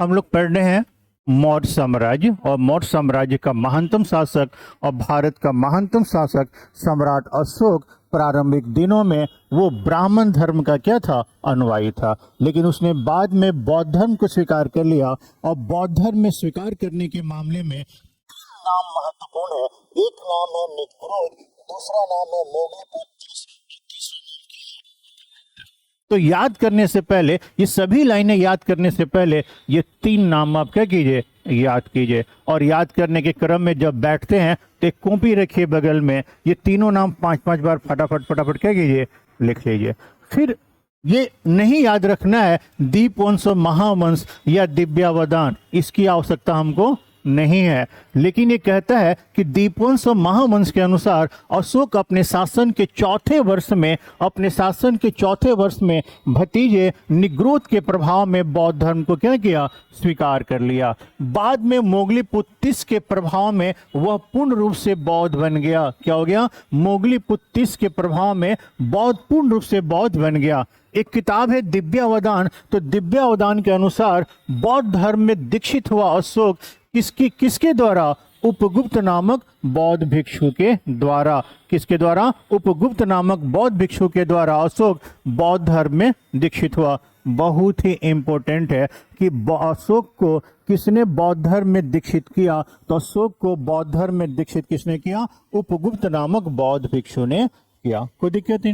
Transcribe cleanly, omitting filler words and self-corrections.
हम लोग पढ़ रहे हैं मौर्य साम्राज्य, और मौर्य साम्राज्य का महानतम शासक और भारत का महानतम शासक सम्राट अशोक प्रारंभिक दिनों में वो ब्राह्मण धर्म का क्या था, अनुयायी था। लेकिन उसने बाद में बौद्ध धर्म को स्वीकार कर लिया, और बौद्ध धर्म में स्वीकार करने के मामले में नाम महत्वपूर्ण है। एक नाम है निग्रोध, दूसरा नाम है मोगलीपुत्र। तो याद करने से पहले, ये सभी लाइनें याद करने से पहले ये तीन नाम आप क्या कीजिए, याद कीजिए। और याद करने के क्रम में जब बैठते हैं तो एक कॉपी रखिए बगल में, ये तीनों नाम 5-5 बार फटाफट फटाफट क्या कीजिए, लिख लीजिए। फिर ये नहीं याद रखना है दीपवंश और महावंश या दिव्यावदान, इसकी आवश्यकता हमको नहीं है। लेकिन ये कहता है कि दीपवंश और महावंश के अनुसार अशोक अपने शासन के चौथे वर्ष में भतीजे निग्रोध के प्रभाव में बौद्ध धर्म को क्या किया, स्वीकार कर लिया। बाद में मोगलीपुत्र तीस के प्रभाव में वह पूर्ण रूप से बौद्ध बन गया। क्या हो गया, मोगलीपुत्र तीस के प्रभाव में बौद्ध पूर्ण रूप से बौद्ध बन गया। एक किताब है दिव्यावदान, तो दिव्यावदान के अनुसार बौद्ध धर्म में दीक्षित हुआ अशोक किसके द्वारा, उपगुप्त नामक बौद्ध भिक्षु के द्वारा। किसके द्वारा, उपगुप्त नामक बौद्ध भिक्षु के द्वारा अशोक बौद्ध धर्म में दीक्षित हुआ। बहुत ही इंपॉर्टेंट है कि अशोक को किसने बौद्ध धर्म में दीक्षित किया, तो अशोक को बौद्ध धर्म में दीक्षित किसने किया, उपगुप्त नामक बौद्ध भिक्षु ने किया। कोई दिक्कत नहीं।